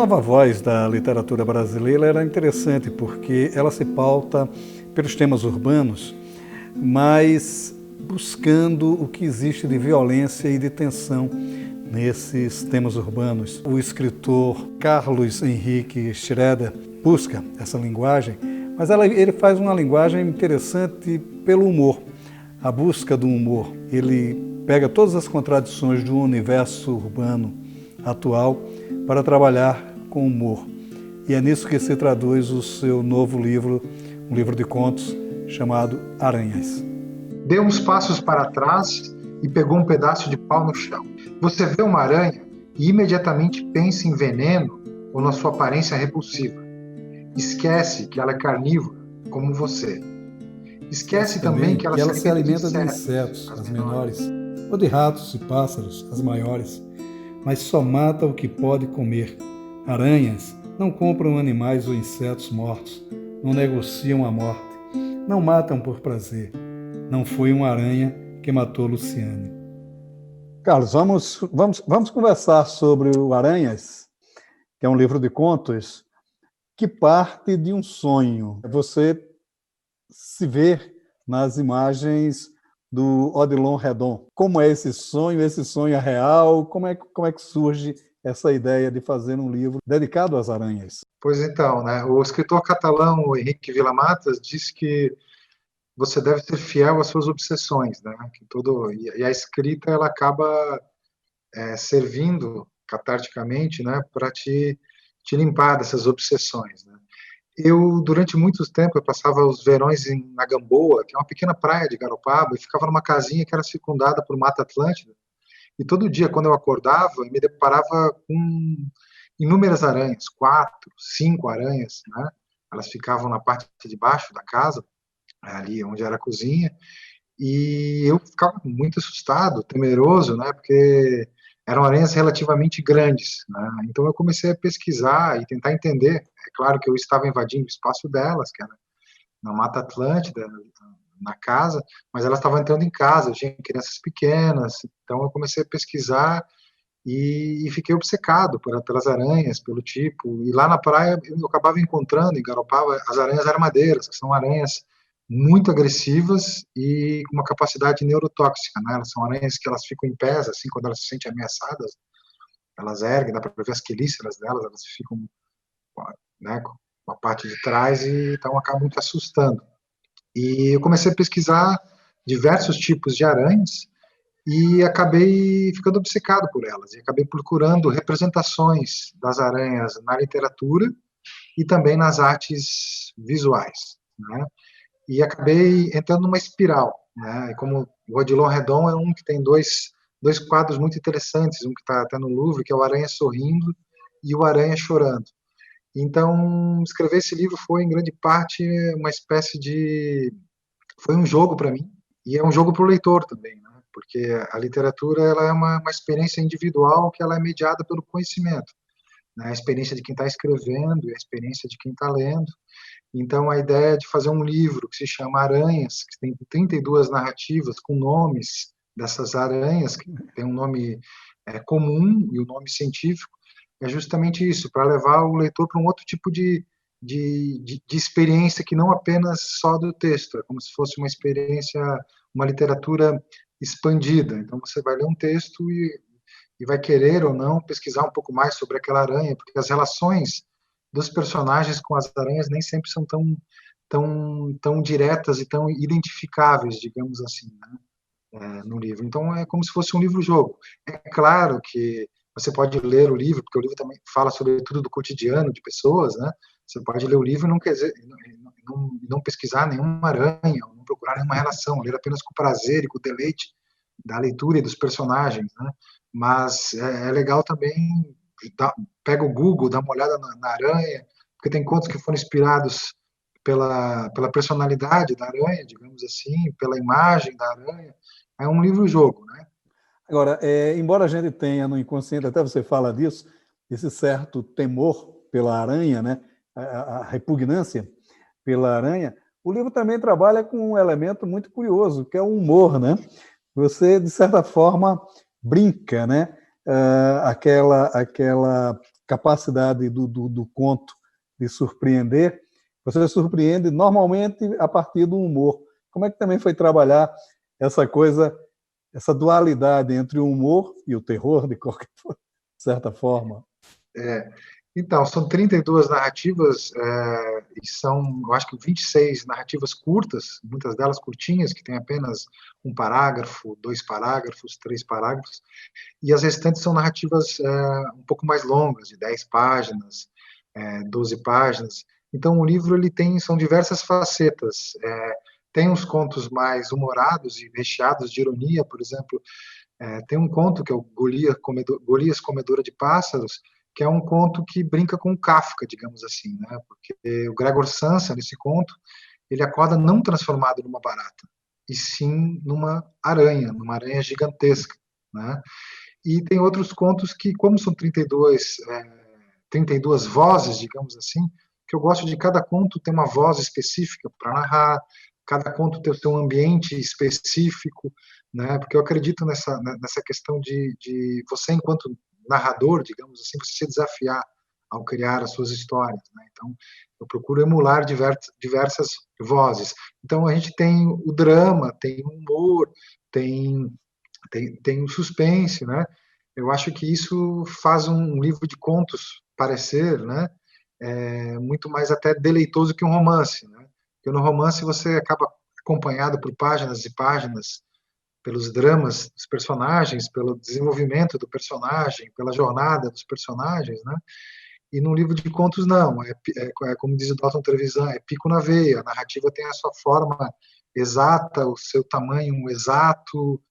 nova voz da literatura brasileira era interessante porque ela se pauta pelos temas urbanos, mas buscando o que existe de violência e de tensão nesses temas urbanos. O escritor Carlos Henrique Schroeder busca essa linguagem, mas ele faz uma linguagem interessante pelo humor, a busca do humor. Ele pega todas as contradições do universo urbano atual para trabalhar com humor. E é nisso que se traduz o seu novo livro, um livro de contos chamado Aranhas. Deu uns passos para trás e pegou um pedaço de pau no chão. Você vê uma aranha e imediatamente pensa em veneno ou na sua aparência repulsiva. Esquece que ela é carnívora, como você. Esquece também que ela se alimenta de insetos, as menores, ou de ratos e pássaros, as maiores, mas só mata o que pode comer. Aranhas não compram animais ou insetos mortos, não negociam a morte, não matam por prazer. Não foi uma aranha que matou Luciane. Carlos, vamos conversar sobre o Aranhas, que é um livro de contos que parte de um sonho. Você se vê nas imagens do Odilon Redon. Como é esse sonho? Esse sonho é real? Como é que surge essa ideia de fazer um livro dedicado às aranhas? Pois então, né? O escritor catalão Henrique Vila-Matas disse que você deve ser fiel às suas obsessões, né? E a escrita ela acaba servindo catarticamente, né, para te limpar dessas obsessões, né? Durante muito tempo, eu passava os verões na Gamboa, que é uma pequena praia de Garopaba, e ficava numa casinha que era circundada por Mata Atlântica. E todo dia, quando eu acordava, eu me deparava com inúmeras aranhas, 4, 5 aranhas, né? Elas ficavam na parte de baixo da casa, ali onde era a cozinha, e eu ficava muito assustado, temeroso, né? Porque eram aranhas relativamente grandes, né? Então eu comecei a pesquisar e tentar entender. É claro que eu estava invadindo o espaço delas, que era na Mata Atlântida, na casa, mas elas estavam entrando em casa, tinha crianças pequenas, então eu comecei a pesquisar e fiquei obcecado pelas aranhas, pelo tipo. E lá na praia eu acabava encontrando, em Garopaba, as aranhas armadeiras, que são aranhas muito agressivas e com uma capacidade neurotóxica, né? Elas são aranhas que elas ficam em pés, assim, quando elas se sentem ameaçadas, elas erguem, dá para ver as quelíceras delas, elas ficam, né, com a parte de trás e então acabam muito assustando. E eu comecei a pesquisar diversos tipos de aranhas e acabei ficando obcecado por elas, e acabei procurando representações das aranhas na literatura e também nas artes visuais, né? E acabei entrando numa espiral, né? E como o Odilon Redon é um que tem dois quadros muito interessantes, um que está até no Louvre, que é o Aranha Sorrindo e o Aranha Chorando. Então, escrever esse livro foi, em grande parte, uma espécie de... foi um jogo para mim, e é um jogo para o leitor também, né? Porque a literatura ela é uma experiência individual que ela é mediada pelo conhecimento, né? A experiência de quem está escrevendo e a experiência de quem está lendo. Então, a ideia de fazer um livro que se chama Aranhas, que tem 32 narrativas com nomes dessas aranhas, que tem um nome comum e o nome científico, é justamente isso, para levar o leitor para um outro tipo de experiência que não apenas só do texto, é como se fosse uma experiência, uma literatura expandida. Então, você vai ler um texto e vai querer ou não pesquisar um pouco mais sobre aquela aranha, porque as relações dos personagens com as aranhas nem sempre são tão diretas e tão identificáveis, digamos assim, né, no livro. Então é como se fosse um livro-jogo. É claro que você pode ler o livro, porque o livro também fala sobretudo do cotidiano de pessoas, né? Você pode ler o livro e não, quer dizer, não pesquisar nenhuma aranha, não procurar nenhuma relação, ler apenas com prazer e com o deleite da leitura e dos personagens, né? Mas é legal também, pega o Google, dá uma olhada na aranha, porque tem contos que foram inspirados pela personalidade da aranha, digamos assim, pela imagem da aranha. É um livro-jogo, né? Agora, embora a gente tenha no inconsciente, até você fala disso, esse certo temor pela aranha, né? A repugnância pela aranha, o livro também trabalha com um elemento muito curioso, que é o humor, né? Você, de certa forma, brinca, né? Aquela capacidade do conto de surpreender, você surpreende normalmente a partir do humor. Como é que também foi trabalhar essa coisa, essa dualidade entre o humor e o terror, de qualquer certa forma? Então, são 32 narrativas, e são, eu acho que 26 narrativas curtas, muitas delas curtinhas, que tem apenas um parágrafo, 2 parágrafos, 3 parágrafos, e as restantes são narrativas um pouco mais longas, de 10 páginas, 12 páginas. Então, o livro ele são diversas facetas. Tem uns contos mais humorados e recheados de ironia, por exemplo, tem um conto que é o Golias Comedora de Pássaros, que é um conto que brinca com o Kafka, digamos assim, né? Porque o Gregor Samsa, nesse conto, ele acorda não transformado numa barata, e sim numa aranha gigantesca, né? E tem outros contos que, como são 32 vozes, digamos assim, que eu gosto de cada conto ter uma voz específica para narrar, cada conto ter o seu ambiente específico, né? Porque eu acredito nessa questão de você, enquanto narrador, digamos assim, você se desafiar ao criar as suas histórias, né? Então, eu procuro emular diversas vozes. Então, a gente tem o drama, tem o humor, tem o suspense, né? Eu acho que isso faz um livro de contos parecer, né, muito mais até deleitoso que um romance, né? Porque no romance você acaba acompanhado por páginas e páginas, pelos dramas dos personagens, pelo desenvolvimento do personagem, pela jornada dos personagens, né? E no livro de contos não, como diz o Dalton Trevisan, é pico na veia, a narrativa tem a sua forma exata, o seu tamanho exato,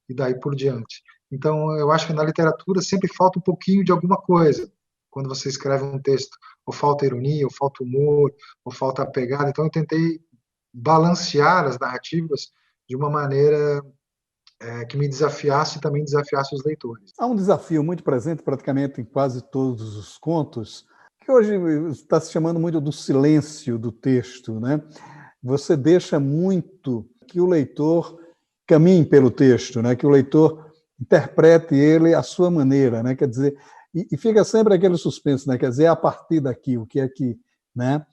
e daí por diante. Então, eu acho que na literatura sempre falta um pouquinho de alguma coisa, quando você escreve um texto, ou falta ironia, ou falta humor, ou falta a pegada. Então, eu tentei balancear as narrativas de uma maneira que me desafiasse e também desafiasse os leitores. Há um desafio muito presente praticamente em quase todos os contos, que hoje está se chamando muito do silêncio do texto, né? Você deixa muito que o leitor caminhe pelo texto, né? Que o leitor interprete ele à sua maneira, né? Quer dizer, e fica sempre aquele suspense, né? Quer dizer, a partir daqui, o que é que, né?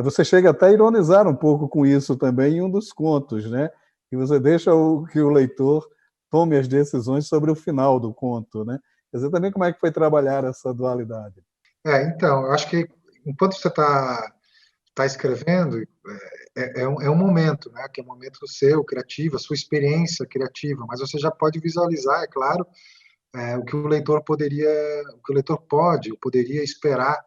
Você chega até a ironizar um pouco com isso também em um dos contos, né? E você deixa que o leitor tome as decisões sobre o final do conto, né? Quer dizer, também como é que foi trabalhar essa dualidade? Então, eu acho que enquanto você está escrevendo, é um momento, né? Que é um momento seu, criativo, a sua experiência criativa, mas você já pode visualizar, é claro, o que o leitor poderia esperar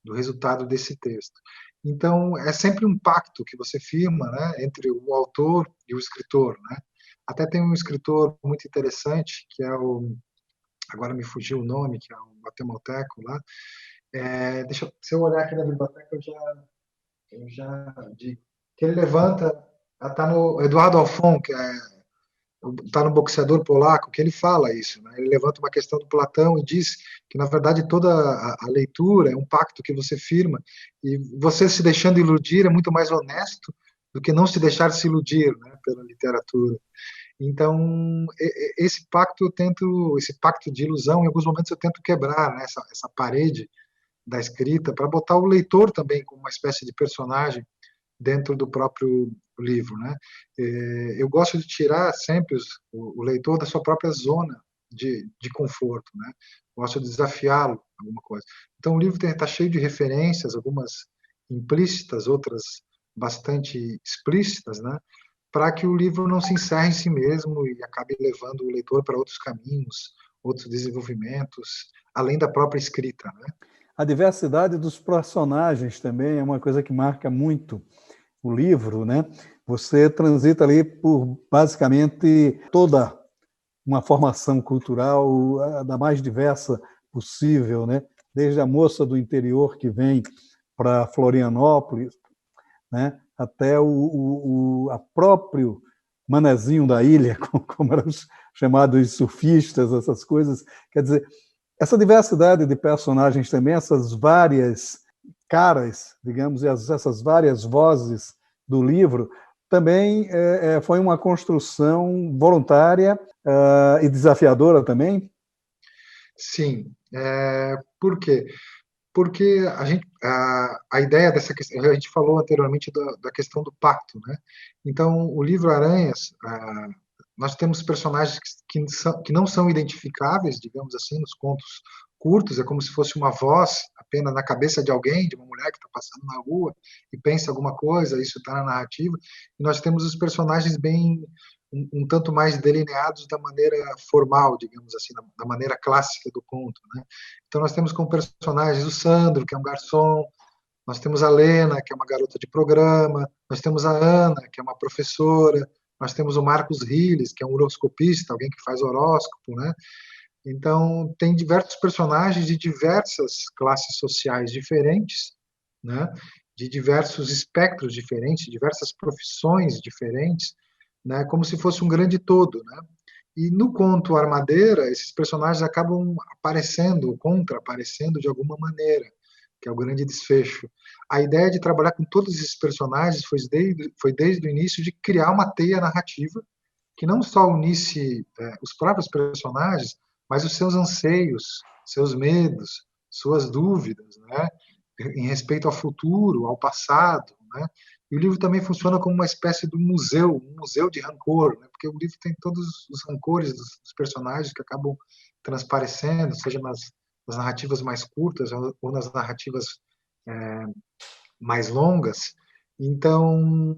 do resultado desse texto. Então, é sempre um pacto que você firma, né, entre o autor e o escritor, né? Até tem um escritor muito interessante, que é agora me fugiu o nome, que é o guatemalteco lá. Se eu olhar aqui na biblioteca, eu já digo. Que ele levanta, está no Eduardo Alfon, que está no Boxeador Polaco, que ele fala isso, né? Ele levanta uma questão do Platão e diz que, na verdade, toda a leitura é um pacto que você firma, e você se deixando iludir é muito mais honesto do que não se deixar se iludir, né, pela literatura. Então, esse pacto de ilusão, em alguns momentos eu tento quebrar, né, essa parede da escrita, para botar o leitor também como uma espécie de personagem dentro do próprio livro, né? Eu gosto de tirar sempre o leitor da sua própria zona de conforto, né? Gosto de desafiá-lo alguma coisa. Então o livro está cheio de referências, algumas implícitas, outras bastante explícitas, né? Para que o livro não se encerre em si mesmo e acabe levando o leitor para outros caminhos, outros desenvolvimentos, além da própria escrita, né? A diversidade dos personagens também é uma coisa que marca muito o livro, né? Você transita ali por basicamente toda uma formação cultural da mais diversa possível, né? Desde a moça do interior que vem para Florianópolis, né? Até a próprio manezinho da ilha, como eram chamados surfistas, essas coisas. Quer dizer, essa diversidade de personagens também, essas várias caras, digamos, e essas várias vozes do livro, também foi uma construção voluntária e desafiadora também? Sim, Por quê? Porque a ideia dessa questão, a gente falou anteriormente da questão do pacto, né? Então, o livro Aranhas, nós temos personagens que não são identificáveis, digamos assim, nos contos curtos, é como se fosse uma voz apenas na cabeça de alguém, de uma mulher que está passando na rua e pensa alguma coisa, isso está na narrativa, e nós temos os personagens bem um tanto mais delineados da maneira formal, digamos assim, da maneira clássica do conto, né? Então nós temos como personagens o Sandro, que é um garçom, nós temos a Lena, que é uma garota de programa, nós temos a Ana, que é uma professora, nós temos o Marcos Riles, que é um horoscopista, alguém que faz horóscopo, né? Então tem diversos personagens de diversas classes sociais diferentes, né? De diversos espectros diferentes, diversas profissões diferentes, né? Como se fosse um grande todo, né? E no conto Armadeira, esses personagens acabam aparecendo, contra-aparecendo de alguma maneira, que é o grande desfecho. A ideia de trabalhar com todos esses personagens foi desde o início de criar uma teia narrativa que não só unisse os próprios personagens, mas os seus anseios, seus medos, suas dúvidas, né, em respeito ao futuro, ao passado, né. E o livro também funciona como uma espécie de um museu de rancor, né, porque o livro tem todos os rancores dos personagens que acabam transparecendo, seja nas narrativas mais curtas ou nas narrativas mais longas. Então,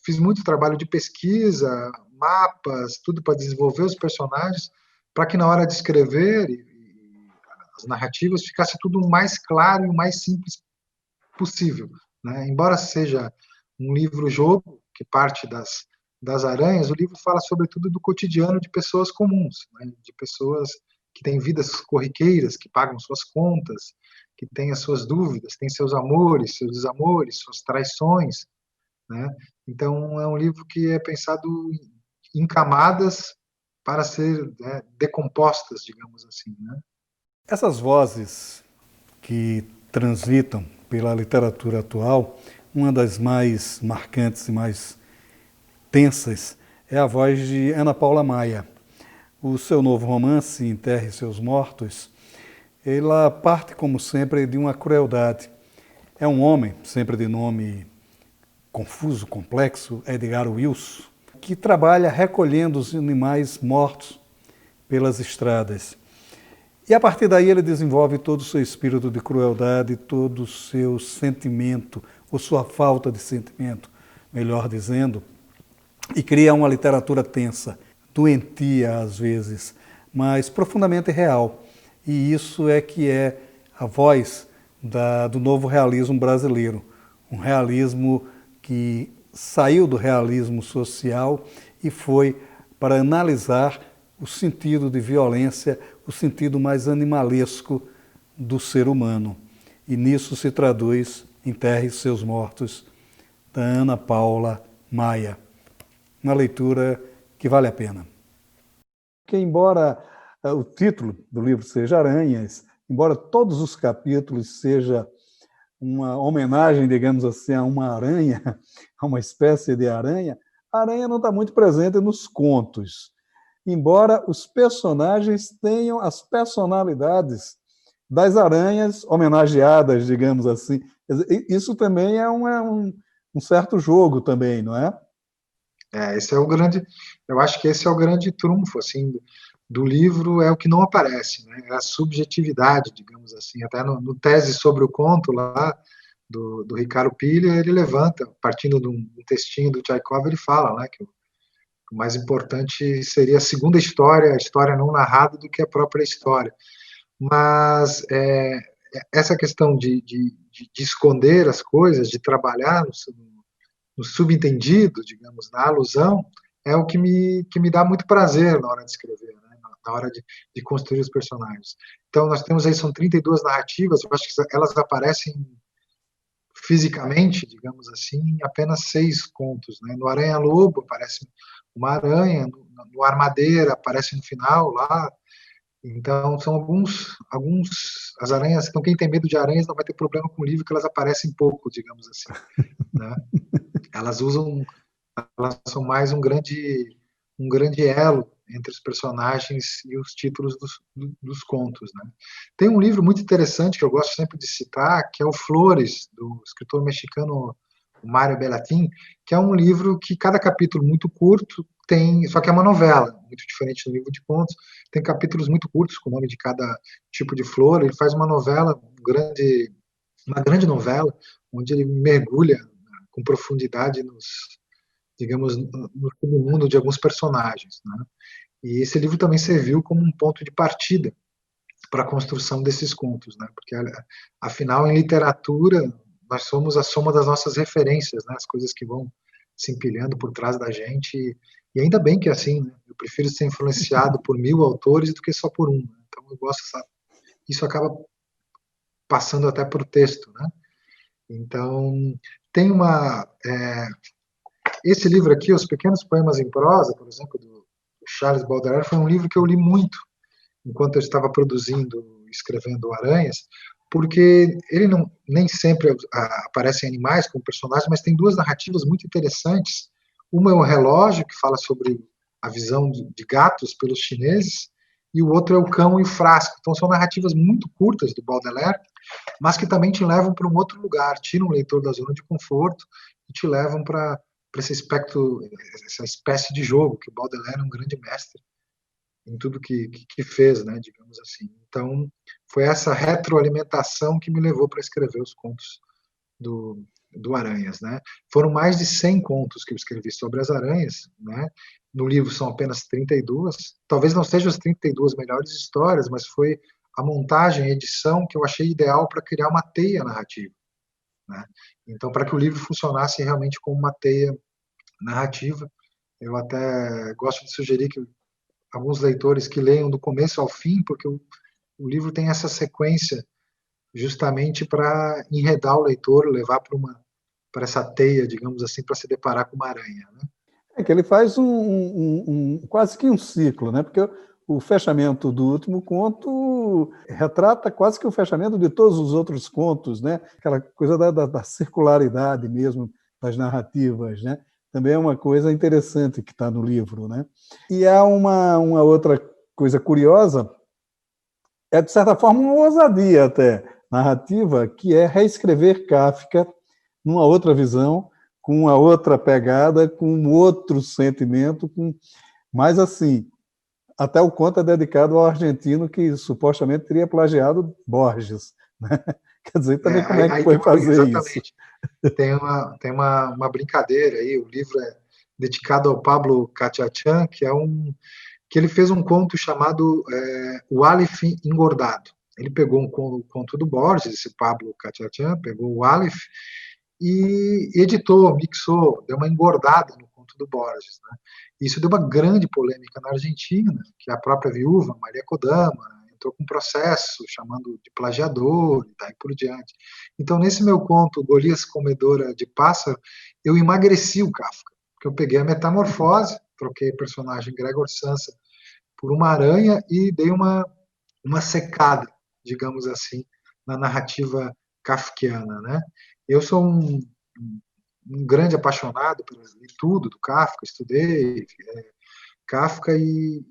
fiz muito trabalho de pesquisa, mapas, tudo para desenvolver os personagens, para que na hora de escrever as narrativas ficasse tudo o mais claro e o mais simples possível, né? Embora seja um livro-jogo que parte das aranhas, o livro fala sobretudo do cotidiano de pessoas comuns, né? De pessoas que têm vidas corriqueiras, que pagam suas contas, que têm as suas dúvidas, têm seus amores, seus desamores, suas traições, né? Então é um livro que é pensado em camadas para ser, né, decompostas, digamos assim, né? Essas vozes que transitam pela literatura atual, uma das mais marcantes e mais tensas é a voz de Ana Paula Maia. O seu novo romance, Enterre Seus Mortos, ela parte, como sempre, de uma crueldade. É um homem, sempre de nome confuso, complexo, Edgar Wilson, que trabalha recolhendo os animais mortos pelas estradas. E a partir daí ele desenvolve todo o seu espírito de crueldade, todo o seu sentimento, ou sua falta de sentimento, melhor dizendo, e cria uma literatura tensa, doentia às vezes, mas profundamente real. E isso é que é a voz do novo realismo brasileiro, um realismo que saiu do realismo social e foi para analisar o sentido de violência, o sentido mais animalesco do ser humano. E nisso se traduz Enterre Seus Mortos, da Ana Paula Maia. Uma leitura que vale a pena. Porque embora o título do livro seja Aranhas, embora todos os capítulos seja uma homenagem, digamos assim, a uma aranha, a uma espécie de aranha, a aranha não está muito presente nos contos. Embora os personagens tenham as personalidades das aranhas homenageadas, digamos assim. Isso também é um certo jogo também, não é? Esse é o grande, eu acho que esse é o grande trunfo, assim, do livro, é o que não aparece, né? É a subjetividade, digamos assim. Até no tese sobre o conto lá do Ricardo Pilha, ele levanta, partindo de um textinho do Tchaikov, ele fala, né, que o mais importante seria a história não narrada, do que a própria história. Mas essa questão de esconder as coisas, de trabalhar no subentendido, digamos, na alusão, é o que me dá muito prazer na hora de escrever, né? Na hora de construir os personagens. Então, nós temos aí, são 32 narrativas, eu acho que elas aparecem fisicamente, digamos assim, em apenas 6 contos, né? No Aranha-Lobo aparece uma aranha, no Armadeira aparece no final lá. Então, são as aranhas, então quem tem medo de aranhas não vai ter problema com o livro, que elas aparecem pouco, digamos assim, né? Elas usam, elas são mais um grande elo entre os personagens e os títulos dos contos, né? Tem um livro muito interessante que eu gosto sempre de citar, que é o Flores, do escritor mexicano Mario Bellatin, que é um livro que cada capítulo muito curto tem, só que é uma novela, muito diferente do livro de contos, tem capítulos muito curtos com o nome de cada tipo de flor, ele faz uma novela, uma grande novela, onde ele mergulha com profundidade digamos, no submundo de alguns personagens, né? E esse livro também serviu como um ponto de partida para a construção desses contos, né? Porque, afinal, em literatura, nós somos a soma das nossas referências, né? As coisas que vão se empilhando por trás da gente, e ainda bem que é assim, né? Eu prefiro ser influenciado por 1000 autores do que só por um, né? Então, eu gosto, isso acaba passando até por texto, né? Então, tem esse livro aqui, Os Pequenos Poemas em Prosa, por exemplo, do Charles Baudelaire, foi um livro que eu li muito enquanto eu estava produzindo, escrevendo Aranhas, porque ele nem sempre aparecem animais como personagens, mas tem duas narrativas muito interessantes. Uma é o relógio, que fala sobre a visão de gatos pelos chineses, e o outro é o cão e o frasco. Então são narrativas muito curtas do Baudelaire, mas que também te levam para um outro lugar, tiram o leitor da zona de conforto e te levam para esse aspecto, essa espécie de jogo, que o Baudelaire é um grande mestre em tudo que fez, né, digamos assim. Então, foi essa retroalimentação que me levou para escrever os contos do Aranhas, né? Foram mais de 100 contos que eu escrevi sobre as aranhas, né? No livro são apenas 32. Talvez não sejam as 32 melhores histórias, mas foi a montagem, a edição que eu achei ideal para criar uma teia narrativa, né? Então, para que o livro funcionasse realmente como uma teia narrativa, eu até gosto de sugerir que alguns leitores que leiam do começo ao fim, porque o livro tem essa sequência justamente para enredar o leitor, levar para essa teia, digamos assim, para se deparar com uma aranha, né? É que ele faz quase que um ciclo, né? Porque o fechamento do último conto retrata quase que o fechamento de todos os outros contos, né? Aquela coisa da circularidade mesmo das narrativas, né? Também é uma coisa interessante que está no livro, né? E há uma outra coisa curiosa, é de certa forma uma ousadia até narrativa, que é reescrever Kafka numa outra visão, com uma outra pegada, com um outro sentimento, mas assim, até o conto é dedicado ao argentino que supostamente teria plagiado Borges, né? Quer dizer, também como é que foi fazer isso? Exatamente. Tem uma brincadeira aí, o livro é dedicado ao Pablo Cachachan, que ele fez um conto chamado O Aleph Engordado. Ele pegou o conto do Borges, esse Pablo Cachachan, pegou o Aleph e editou, mixou, deu uma engordada no conto do Borges, né? Isso deu uma grande polêmica na Argentina, que a própria viúva, Maria Kodama, entrou com um processo chamando de plagiador e daí por diante. Então, nesse meu conto, Golias Comedora de Pássaro, eu emagreci o Kafka, porque eu peguei a metamorfose, troquei o personagem Gregor Samsa por uma aranha e dei uma secada, digamos assim, na narrativa kafkiana, né? Eu sou um grande apaixonado por tudo do Kafka, estudei Kafka e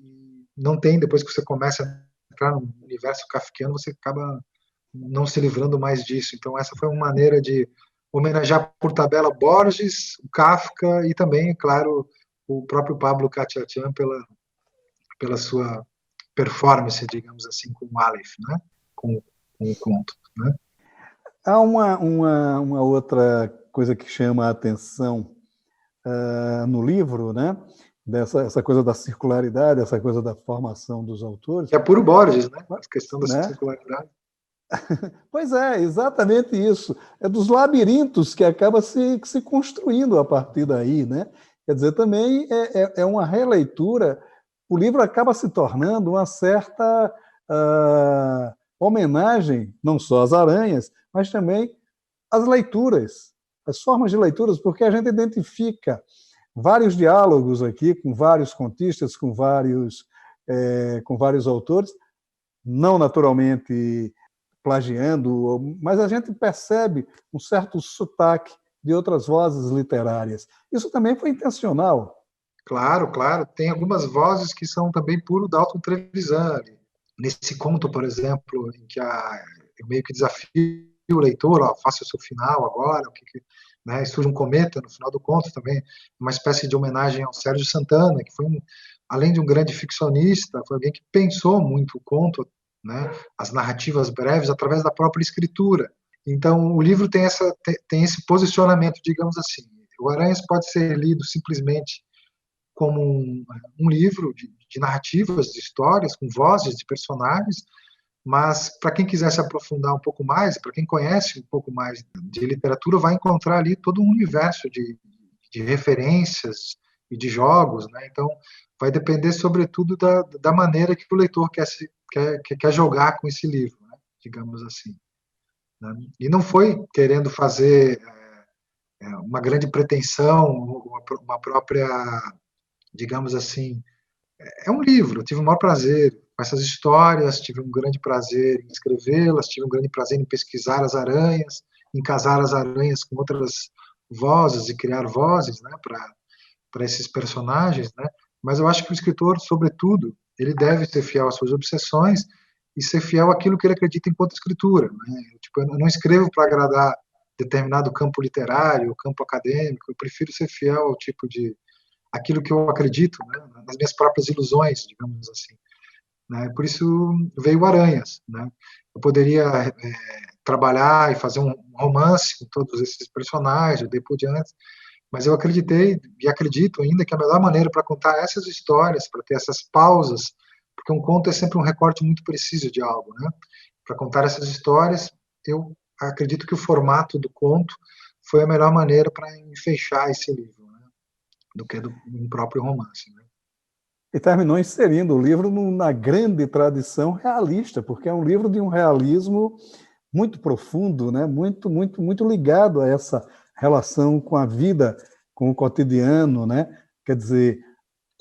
não tem, depois que você começa a entrar no universo kafkiano, você acaba não se livrando mais disso. Então essa foi uma maneira de homenagear por tabela Borges, o Kafka e também, claro, o próprio Pablo Cachachan pela sua performance, digamos assim, com o Aleph, né? Com o conto, né? Há uma outra coisa que chama a atenção no livro, né? Essa coisa da circularidade, essa coisa da formação dos autores. Que é puro Borges, né? A questão da né? circularidade. Pois é, exatamente isso. É dos labirintos que acaba se construindo a partir daí, né? Quer dizer, também é uma releitura. O livro acaba se tornando uma certa homenagem, não só às aranhas, mas também às leituras, as formas de leituras, porque a gente identifica vários diálogos aqui com vários contistas, com vários autores, não naturalmente plagiando, mas a gente percebe um certo sotaque de outras vozes literárias. Isso também foi intencional. Claro, claro. Tem algumas vozes que são também puro Dalton Trevisan. Nesse conto, por exemplo, em que eu meio que desafio o leitor, ó, faça o seu final agora, né, e surge um cometa no final do conto também, uma espécie de homenagem ao Sérgio Santana, que foi além de um grande ficcionista, foi alguém que pensou muito o conto, né, as narrativas breves através da própria escritura. Então, o livro tem esse posicionamento, digamos assim. O Aranhas pode ser lido simplesmente como um livro de narrativas, de histórias, com vozes de personagens, mas para quem quiser se aprofundar um pouco mais, para quem conhece um pouco mais de literatura, vai encontrar ali todo um universo de referências e de jogos, né? Então, vai depender, sobretudo, da maneira que o leitor quer jogar com esse livro, né? Digamos assim. Né? E não foi querendo fazer uma grande pretensão, uma própria, digamos assim, é um livro, eu tive o maior prazer com essas histórias, tive um grande prazer em escrevê-las, tive um grande prazer em pesquisar as aranhas, em casar as aranhas com outras vozes e criar vozes, né, para esses personagens, né? Mas eu acho que o escritor, sobretudo, ele deve ser fiel às suas obsessões e ser fiel àquilo que ele acredita enquanto escritura, né? Tipo, eu não escrevo para agradar determinado campo literário, campo acadêmico, eu prefiro ser fiel ao tipo de aquilo que eu acredito, né, nas minhas próprias ilusões, digamos assim. Né? Por isso veio Aranhas. Né? Eu poderia trabalhar e fazer um romance com todos esses personagens, daí por diante, mas eu acreditei e acredito ainda que a melhor maneira para contar essas histórias, para ter essas pausas, porque um conto é sempre um recorte muito preciso de algo, né? Para contar essas histórias, eu acredito que o formato do conto foi a melhor maneira para fechar esse livro, né? Do que um próprio romance, né? E terminou inserindo o livro na grande tradição realista, porque é um livro de um realismo muito profundo, né? Muito ligado a essa relação com a vida, com o cotidiano, né? Quer dizer,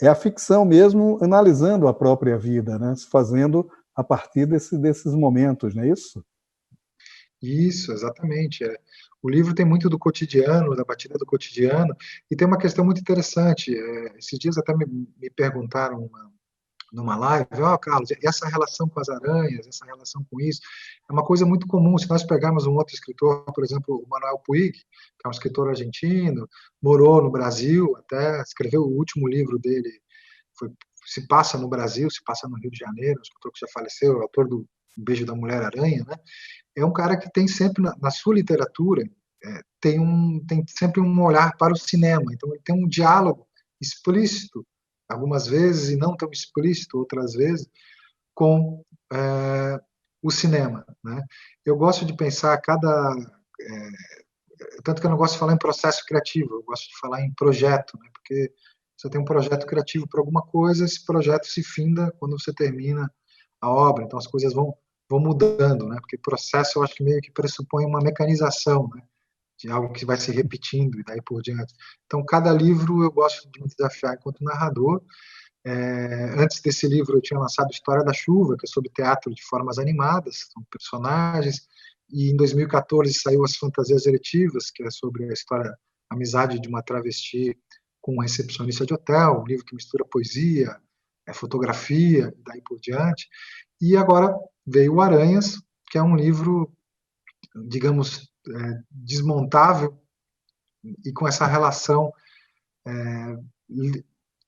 é a ficção mesmo analisando a própria vida, né? Se fazendo a partir desses momentos, não é isso? Isso, exatamente. O livro tem muito do cotidiano, da batida do cotidiano, e tem uma questão muito interessante. Esses dias até me perguntaram numa live, ó, Carlos, e essa relação com as aranhas, essa relação com isso, é uma coisa muito comum. Se nós pegarmos um outro escritor, por exemplo, o Manuel Puig, que é um escritor argentino, morou no Brasil, até escreveu o último livro dele, foi, se passa no Brasil, se passa no Rio de Janeiro, um escritor que já faleceu, é autor do Beijo da Mulher-Aranha, né? É um cara que tem sempre, na sua literatura, tem sempre um olhar para o cinema, então ele tem um diálogo explícito, algumas vezes, e não tão explícito outras vezes, com o cinema. Né? Eu gosto de pensar tanto que eu não gosto de falar em processo criativo, eu gosto de falar em projeto, né? Porque você tem um projeto criativo para alguma coisa, esse projeto se finda quando você termina a obra, então as coisas vão mudando, né? Porque processo eu acho que meio que pressupõe uma mecanização, né? De algo que vai se repetindo e daí por diante. Então, cada livro eu gosto de me desafiar enquanto narrador. Antes desse livro, eu tinha lançado História da Chuva, que é sobre teatro de formas animadas, são personagens, e em 2014 saiu As Fantasias Eletivas, que é sobre a história, a amizade de uma travesti com um recepcionista de hotel, um livro que mistura poesia, fotografia, e daí por diante. E agora veio o Aranhas, que é um livro, digamos, desmontável e com essa relação,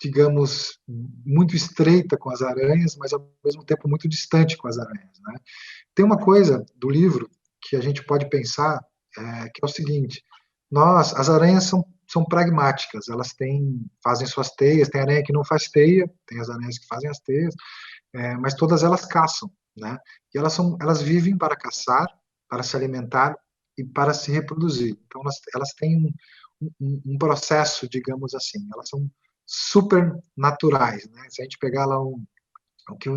digamos, muito estreita com as aranhas, mas ao mesmo tempo muito distante com as aranhas. Né? Tem uma coisa do livro que a gente pode pensar, que é o seguinte: as aranhas são pragmáticas, elas fazem suas teias, tem aranha que não faz teia, tem as aranhas que fazem as teias, mas todas elas caçam, né? E elas vivem para caçar, para se alimentar e para se reproduzir. Então elas têm um processo, digamos assim, elas são super naturais, né? Se a gente pegar lá o que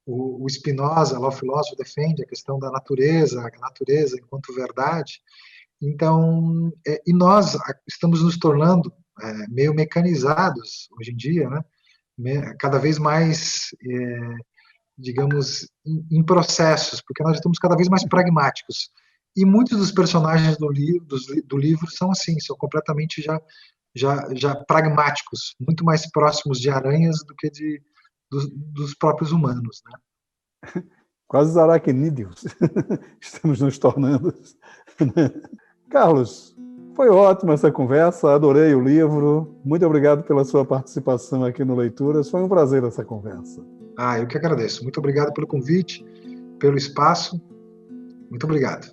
o Spinoza, lá o filósofo, defende a questão da natureza, a natureza enquanto verdade. Então, e nós estamos nos tornando meio mecanizados hoje em dia, né? Cada vez mais, digamos, em processos, porque nós estamos cada vez mais pragmáticos. E muitos dos personagens do livro são assim, são completamente já já pragmáticos, muito mais próximos de aranhas do que dos próprios humanos, né? Quase os aracnídeos estamos nos tornando. Carlos, foi ótima essa conversa, adorei o livro. Muito obrigado pela sua participação aqui no Leituras. Foi um prazer essa conversa. Eu que agradeço. Muito obrigado pelo convite, pelo espaço. Muito obrigado.